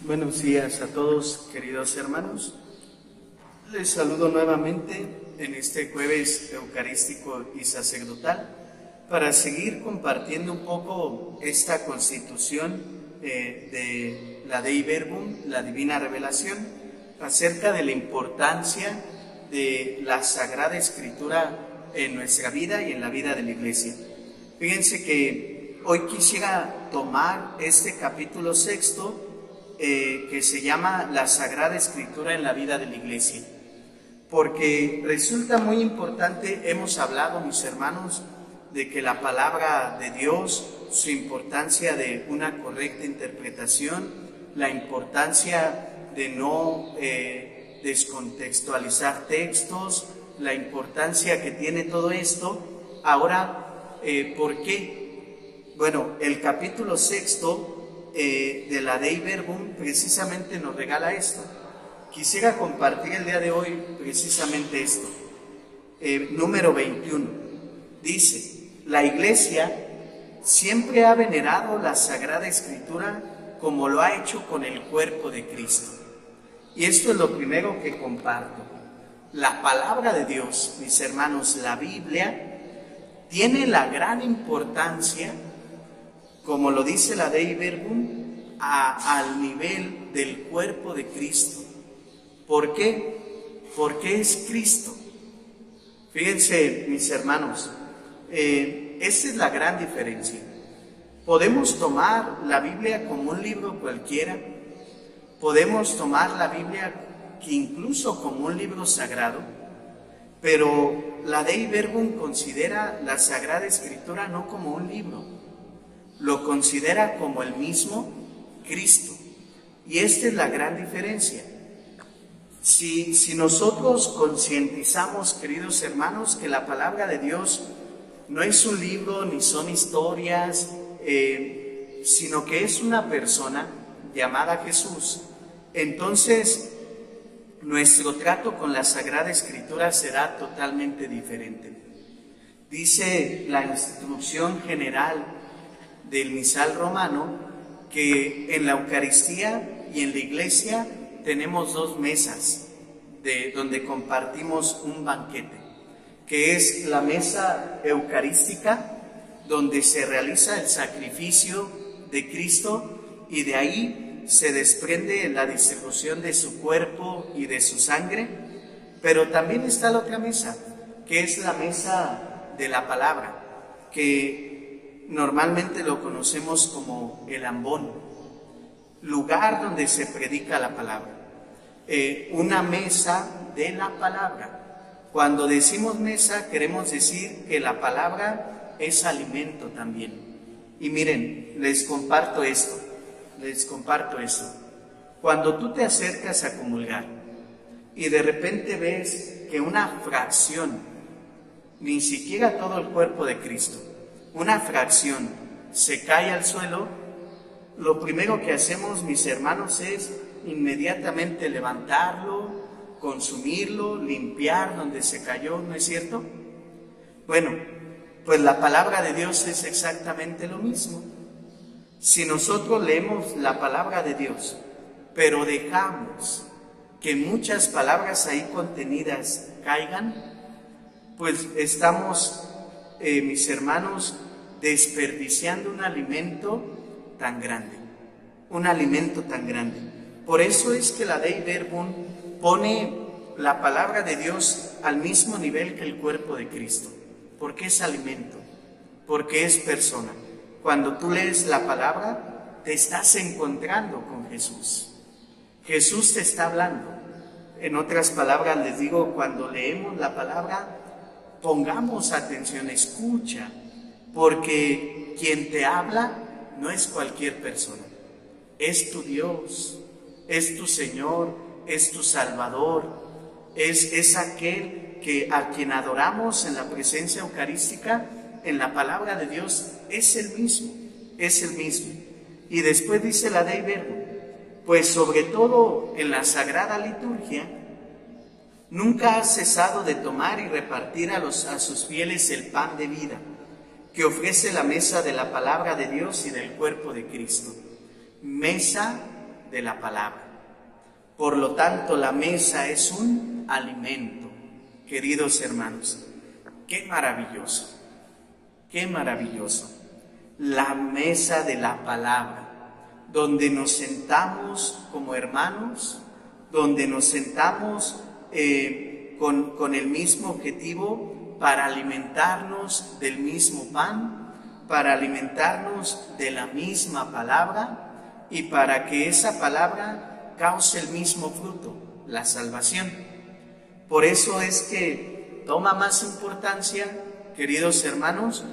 Buenos días a todos, queridos hermanos. Les saludo nuevamente en este jueves eucarístico y sacerdotal para seguir compartiendo un poco esta constitución de la Dei Verbum, la Divina Revelación, acerca de la importancia de la Sagrada Escritura en nuestra vida y en la vida de la Iglesia. Fíjense que hoy quisiera tomar este capítulo sexto que se llama la Sagrada Escritura en la vida de la Iglesia, porque resulta muy importante. Hemos hablado, mis hermanos, de que la palabra de Dios, su importancia de una correcta interpretación, la importancia de no descontextualizar textos, la importancia que tiene todo esto. Ahora, ¿por qué? Bueno, el capítulo sexto de la Dei Verbum precisamente nos regala esto. Quisiera compartir el día de hoy precisamente esto. Número 21. Dice: la Iglesia siempre ha venerado la Sagrada Escritura como lo ha hecho con el cuerpo de Cristo. Y esto es lo primero que comparto. La palabra de Dios, mis hermanos, la Biblia, tiene la gran importancia, como lo dice la Dei Verbum, al nivel del cuerpo de Cristo. ¿Por qué? Porque es Cristo. Fíjense, mis hermanos, esa es la gran diferencia. Podemos tomar la Biblia como un libro cualquiera, podemos tomar la Biblia incluso como un libro sagrado, pero la Dei Verbum considera la Sagrada Escritura no como un libro, lo considera como el mismo Cristo. Y esta es la gran diferencia. Si nosotros concientizamos, queridos hermanos, que la palabra de Dios no es un libro ni son historias, sino que es una persona llamada Jesús, entonces nuestro trato con la Sagrada Escritura será totalmente diferente. Dice la instrucción general del misal romano que en la Eucaristía y en la Iglesia tenemos dos mesas donde compartimos un banquete, que es la mesa eucarística, donde se realiza el sacrificio de Cristo y de ahí se desprende la distribución de su cuerpo y de su sangre. Pero también está la otra mesa, que es la mesa de la palabra, que normalmente lo conocemos como el ambón, lugar donde se predica la palabra. Una mesa de la palabra. Cuando decimos mesa, queremos decir que la palabra es alimento también. Y miren, les comparto esto. Cuando tú te acercas a comulgar y de repente ves que una fracción, ni siquiera todo el cuerpo de Cristo, una fracción se cae al suelo, lo primero que hacemos, mis hermanos, es inmediatamente levantarlo, consumirlo, limpiar donde se cayó, ¿no es cierto? Bueno, pues la palabra de Dios es exactamente lo mismo. Si nosotros leemos la palabra de Dios, pero dejamos que muchas palabras ahí contenidas caigan, pues estamos, mis hermanos, desperdiciando un alimento tan grande, Por eso es que la Dei Verbum pone la palabra de Dios al mismo nivel que el cuerpo de Cristo, porque es alimento, porque es persona. Cuando tú lees la palabra, te estás encontrando con Jesús. Jesús te está hablando. En otras palabras, les digo, cuando leemos la palabra, pongamos atención, escucha, porque quien te habla no es cualquier persona, es tu Dios, es tu Señor, es tu Salvador, es aquel a quien adoramos en la presencia eucarística. En la palabra de Dios es el mismo. Y después dice la Dei Verbum, pues sobre todo en la Sagrada Liturgia, nunca ha cesado de tomar y repartir a sus fieles el pan de vida, que ofrece la mesa de la palabra de Dios y del cuerpo de Cristo. Mesa de la palabra. Por lo tanto, la mesa es un alimento, queridos hermanos. ¡Qué maravilloso! ¡Qué maravilloso! La mesa de la palabra, donde nos sentamos como hermanos, donde nos sentamos con el mismo objetivo para alimentarnos del mismo pan, para alimentarnos de la misma palabra y para que esa palabra cause el mismo fruto, la salvación. Por eso es que toma más importancia, queridos hermanos,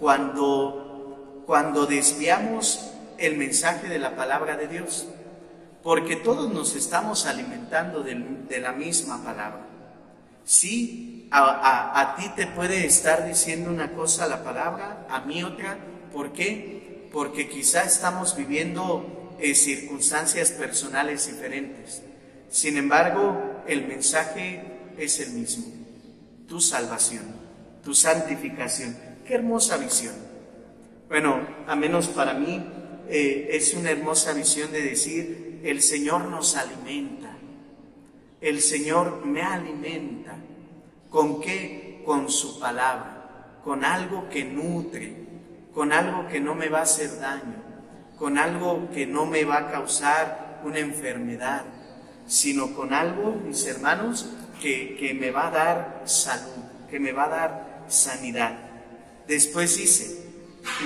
cuando desviamos el mensaje de la palabra de Dios, porque todos nos estamos alimentando de la misma palabra. Sí, a ti te puede estar diciendo una cosa la palabra, a mí otra. ¿Por qué? Porque quizá estamos viviendo circunstancias personales diferentes. Sin embargo, el mensaje es el mismo: tu salvación, tu santificación. ¡Qué hermosa visión! Bueno, a menos para mí, es una hermosa visión de decir: el Señor nos alimenta, el Señor me alimenta. ¿Con qué? Con su palabra, con algo que nutre, con algo que no me va a hacer daño, con algo que no me va a causar una enfermedad, sino con algo, mis hermanos, que me va a dar salud, que me va a dar sanidad. Después dice: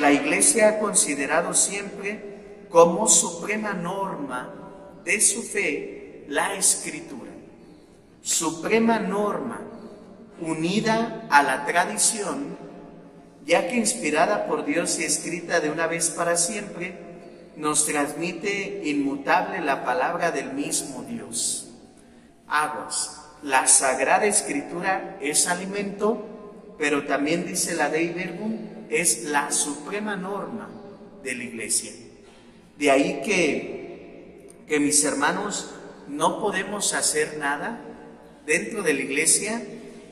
la Iglesia ha considerado siempre como suprema norma de su fe la Escritura. Suprema norma, unida a la tradición, ya que inspirada por Dios y escrita de una vez para siempre, nos transmite inmutable la palabra del mismo Dios. Aguas, la Sagrada Escritura es alimento, pero también, dice la Dei Verbum, es la suprema norma de la Iglesia. De ahí que mis hermanos, no podemos hacer nada dentro de la Iglesia,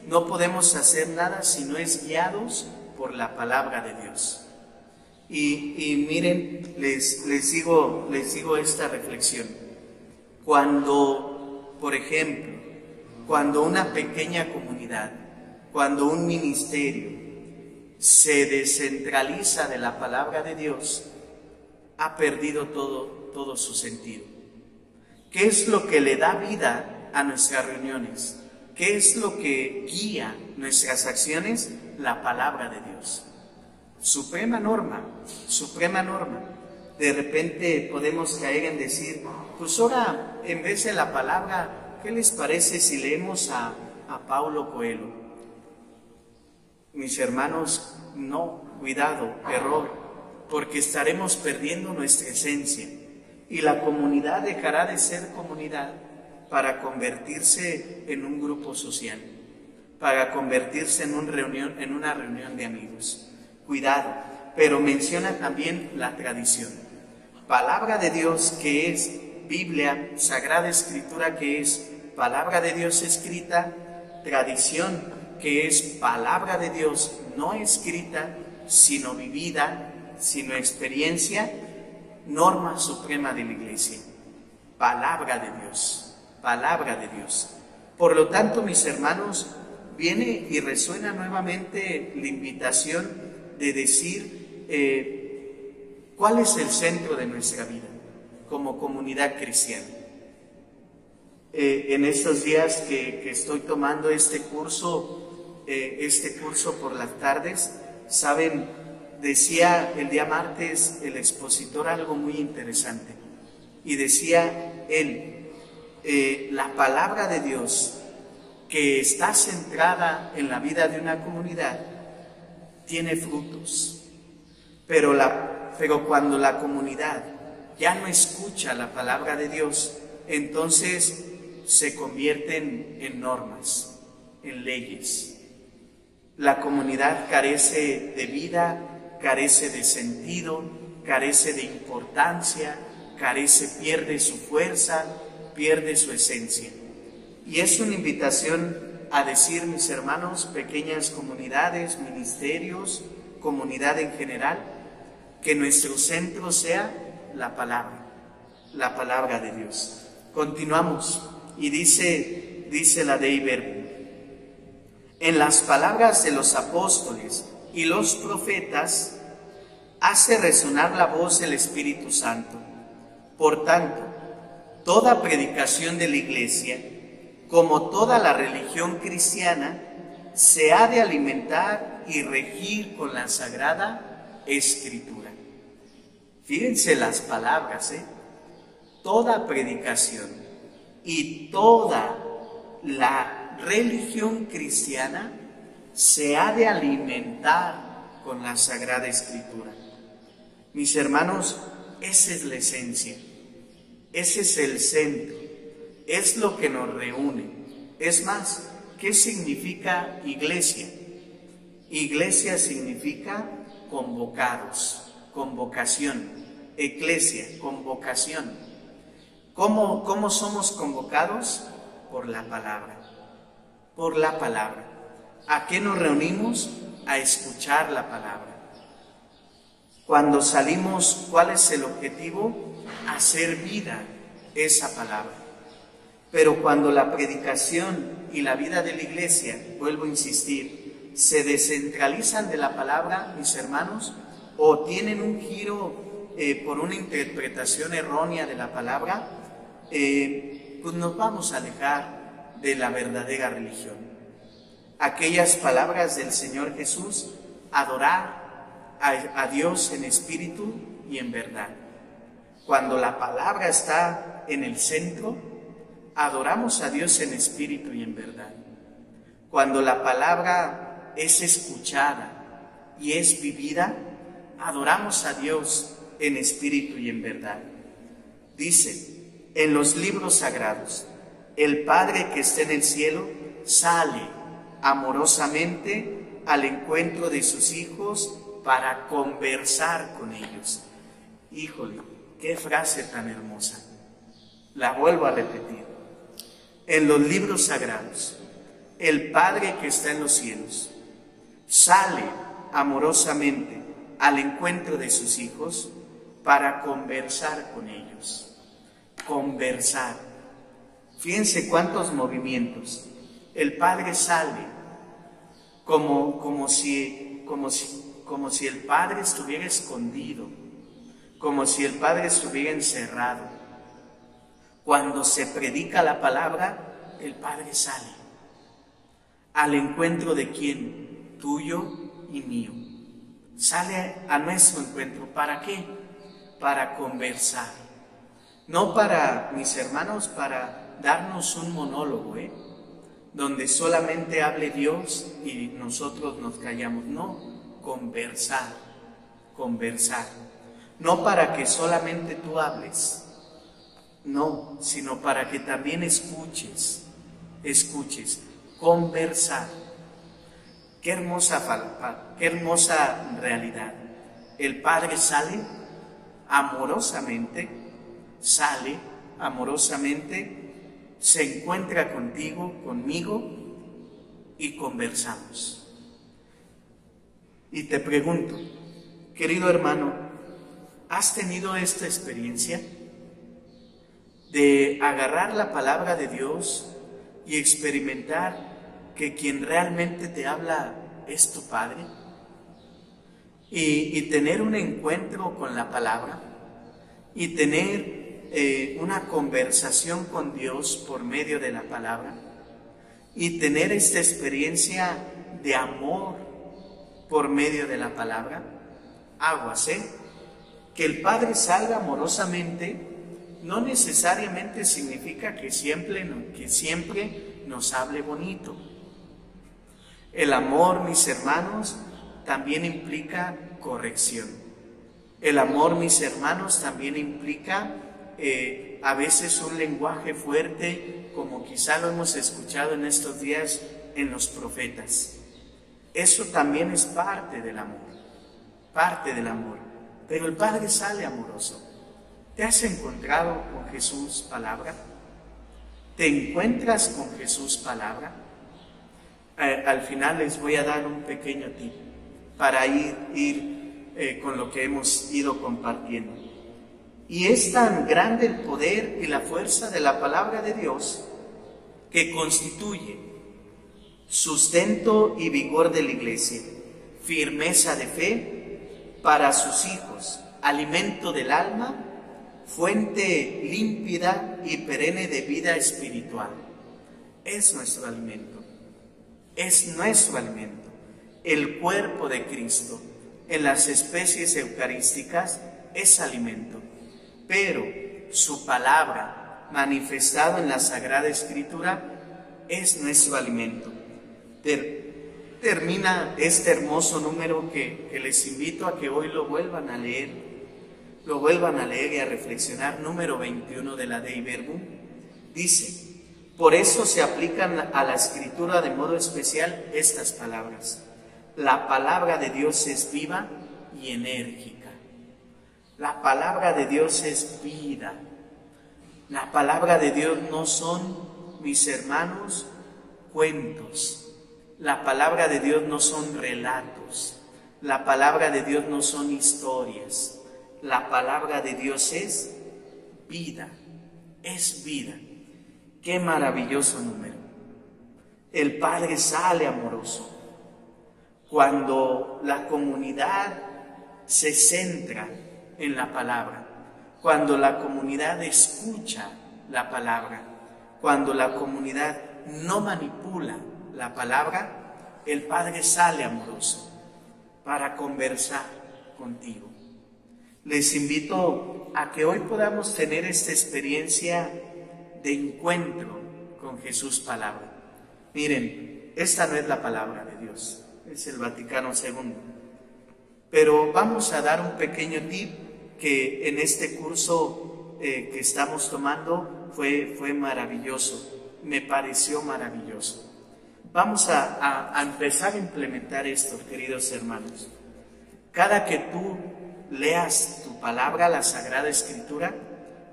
no podemos hacer nada si no es guiados por la palabra de Dios. Y miren, les digo esta reflexión. Cuando, por ejemplo, cuando una pequeña comunidad, cuando un ministerio se descentraliza de la palabra de Dios, ha perdido todo su sentido. ¿Qué es lo que le da vida a nuestras reuniones? ¿Qué es lo que guía nuestras acciones? La palabra de Dios. Suprema norma, suprema norma. De repente podemos caer en decir: pues ahora, en vez de la palabra, ¿qué les parece si leemos a Paulo Coelho? Mis hermanos, no, cuidado, error, porque estaremos perdiendo nuestra esencia y la comunidad dejará de ser comunidad para convertirse en un grupo social, para convertirse en una reunión de amigos. Cuidado, pero menciona también la tradición. Palabra de Dios, que es Biblia, Sagrada Escritura, que es palabra de Dios escrita, tradición, que es palabra de Dios no escrita, sino vivida, sino experiencia, norma suprema de la Iglesia. Palabra de Dios, palabra de Dios. Por lo tanto, mis hermanos, viene y resuena nuevamente la invitación de decir cuál es el centro de nuestra vida como comunidad cristiana. En estos días que estoy tomando este curso por las tardes, saben, decía el día martes el expositor algo muy interesante, y decía él: la palabra de Dios que está centrada en la vida de una comunidad tiene frutos, pero cuando la comunidad ya no escucha la palabra de Dios, entonces se convierten en normas, en leyes. La comunidad carece de vida, carece de sentido, carece de importancia, pierde su fuerza, pierde su esencia. Y es una invitación a decir, mis hermanos, pequeñas comunidades, ministerios, comunidad en general, que nuestro centro sea la palabra. la palabra de Dios. Continuamos y dice la Dei Verbum: en las palabras de los apóstoles y los profetas hace resonar la voz del Espíritu Santo. Por tanto, toda predicación de la Iglesia, como toda la religión cristiana, se ha de alimentar y regir con la Sagrada Escritura. Fíjense las palabras, toda predicación y toda la religión cristiana se ha de alimentar con la Sagrada Escritura. Mis hermanos, esa es la esencia, ese es el centro, es lo que nos reúne. Es más, ¿qué significa iglesia? Iglesia significa convocados, convocación, eclesia, convocación. ¿Cómo somos convocados? Por la palabra, por la palabra. ¿A qué nos reunimos? A escuchar la palabra. Cuando salimos, ¿cuál es el objetivo? Hacer vida esa palabra. Pero cuando la predicación y la vida de la iglesia, vuelvo a insistir, se descentralizan de la palabra, mis hermanos, o tienen un giro por una interpretación errónea de la palabra, pues nos vamos a alejar de la verdadera religión. Aquellas palabras del Señor Jesús: adorar a Dios en espíritu y en verdad. Cuando la palabra está en el centro, adoramos a Dios en espíritu y en verdad. Cuando la palabra es escuchada y es vivida, adoramos a Dios en espíritu y en verdad. Dice en los libros sagrados: el Padre que está en el cielo sale amorosamente al encuentro de sus hijos para conversar con ellos. Híjole, qué frase tan hermosa. La vuelvo a repetir. En los libros sagrados, el Padre que está en los cielos sale amorosamente al encuentro de sus hijos para conversar con ellos. Conversar. Fíjense cuántos movimientos. El Padre sale como si el Padre estuviera escondido, como si el Padre estuviera encerrado. Cuando se predica la palabra, el Padre sale al encuentro de ¿quién? Tuyo y mío. Sale a nuestro encuentro. ¿Para qué? Para conversar. No para, mis hermanos, para darnos un monólogo, donde solamente hable Dios y nosotros nos callamos. No, conversar, conversar. No para que solamente tú hables, no, sino para que también escuches, conversar. Qué hermosa realidad. El Padre sale amorosamente, se encuentra contigo, conmigo, y conversamos. Y te pregunto, querido hermano, ¿has tenido esta experiencia de agarrar la palabra de Dios y experimentar que quien realmente te habla es tu Padre? Y tener un encuentro con la palabra y tener una conversación con Dios por medio de la palabra y tener esta experiencia de amor por medio de la palabra. Aguas, que el Padre salga amorosamente no necesariamente significa que siempre nos hable bonito. El amor, mis hermanos, también implica corrección. El amor, mis hermanos, también implica a veces un lenguaje fuerte, como quizá lo hemos escuchado en estos días en los profetas. Eso también es parte del amor, pero el Padre sale amoroso. ¿Te has encontrado con Jesús palabra? ¿Te encuentras con Jesús palabra? Al final les voy a dar un pequeño tip para ir con lo que hemos ido compartiendo. Y es tan grande el poder y la fuerza de la palabra de Dios que constituye sustento y vigor de la iglesia, firmeza de fe para sus hijos, alimento del alma, fuente límpida y perenne de vida espiritual. Es nuestro alimento, es nuestro alimento. El cuerpo de Cristo en las especies eucarísticas es alimento, pero su palabra manifestada en la Sagrada Escritura es nuestro alimento. Termina este hermoso número que les invito a que hoy lo vuelvan a leer y a reflexionar, número 21 de la Dei Verbum. Dice: por eso se aplican a la Escritura de modo especial estas palabras. La palabra de Dios es viva y enérgica. La palabra de Dios es vida. La palabra de Dios no son, mis hermanos, cuentos. La palabra de Dios no son relatos. La palabra de Dios no son historias. La palabra de Dios es vida. Es vida. Qué maravilloso número. El Padre sale amoroso. Cuando la comunidad se centra en la palabra, cuando la comunidad escucha la palabra, cuando la comunidad no manipula la palabra, el Padre sale amoroso para conversar contigo. Les invito a que hoy podamos tener esta experiencia de encuentro con Jesús palabra. Miren, esta no es la palabra de Dios, es el Vaticano II. Pero vamos a dar un pequeño tip que en este curso que estamos tomando fue maravilloso, me pareció maravilloso. Vamos a empezar a implementar esto, queridos hermanos. Cada que tú leas tu palabra, la Sagrada Escritura,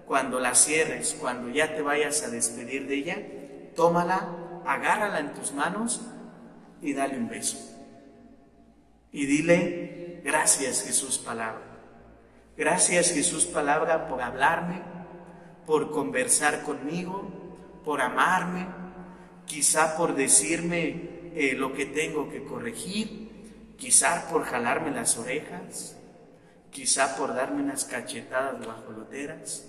cuando la cierres, cuando ya te vayas a despedir de ella, tómala, agárrala en tus manos y dale un beso. Y dile: gracias, Jesús palabra. Gracias, Jesús palabra, por hablarme, por conversar conmigo, por amarme, quizá por decirme lo que tengo que corregir, quizá por jalarme las orejas, quizá por darme unas cachetadas guajoloteras.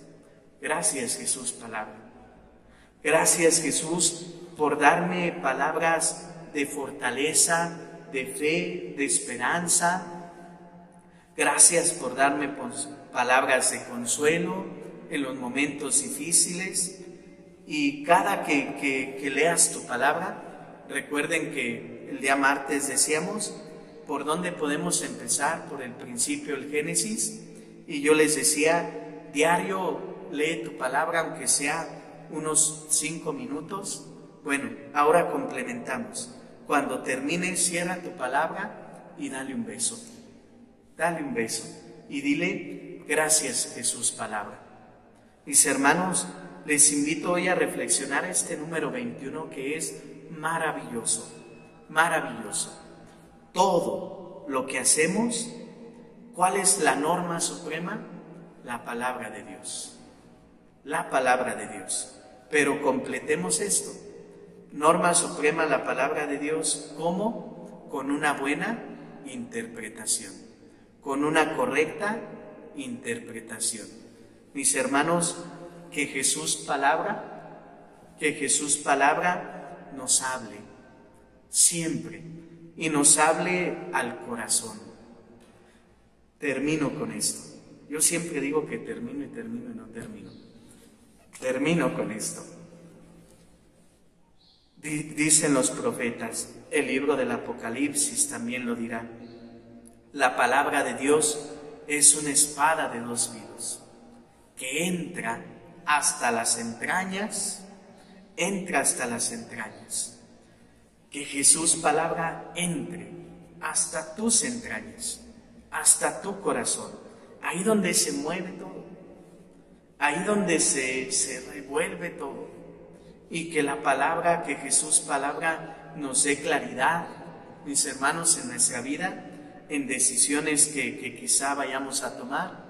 Gracias, Jesús palabra. Gracias, Jesús, por darme palabras de fortaleza, de fe, de esperanza. Gracias por darme palabras de consuelo en los momentos difíciles. Y cada que leas tu palabra, recuerden que el día martes decíamos por dónde podemos empezar, por el principio, el Génesis. Y yo les decía, diario lee tu palabra, aunque sea unos 5 minutos. Bueno, ahora complementamos. Cuando termines, cierra tu palabra y dale un beso. Dale un beso y dile: gracias, Jesús palabra. Mis hermanos, les invito hoy a reflexionar este número 21 que es maravilloso, maravilloso. Todo lo que hacemos, ¿cuál es la norma suprema? La palabra de Dios. La palabra de Dios. Pero completemos esto. Norma suprema, la palabra de Dios. ¿Cómo? Con una buena interpretación, con una correcta interpretación. Mis hermanos, que Jesús palabra nos hable siempre y nos hable al corazón. Termino con esto. Yo siempre digo que termino y no termino. Termino con esto. Dicen los profetas, el libro del Apocalipsis también lo dirá. La palabra de Dios es una espada de 2 filos que entra hasta las entrañas, Que Jesús palabra entre hasta tus entrañas, hasta tu corazón, ahí donde se mueve todo, ahí donde se revuelve todo. Y que la palabra, que Jesús palabra nos dé claridad, mis hermanos, en nuestra vida, en decisiones que quizá vayamos a tomar.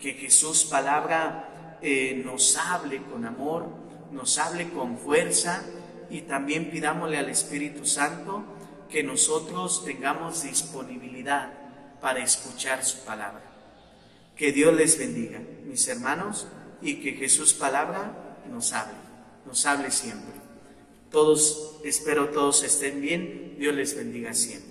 que Jesús palabra nos hable con amor, nos hable con fuerza, y también pidámosle al Espíritu Santo que nosotros tengamos disponibilidad para escuchar su palabra. Que Dios les bendiga, mis hermanos, y que Jesús palabra nos hable siempre. Todos, espero todos estén bien, Dios les bendiga siempre.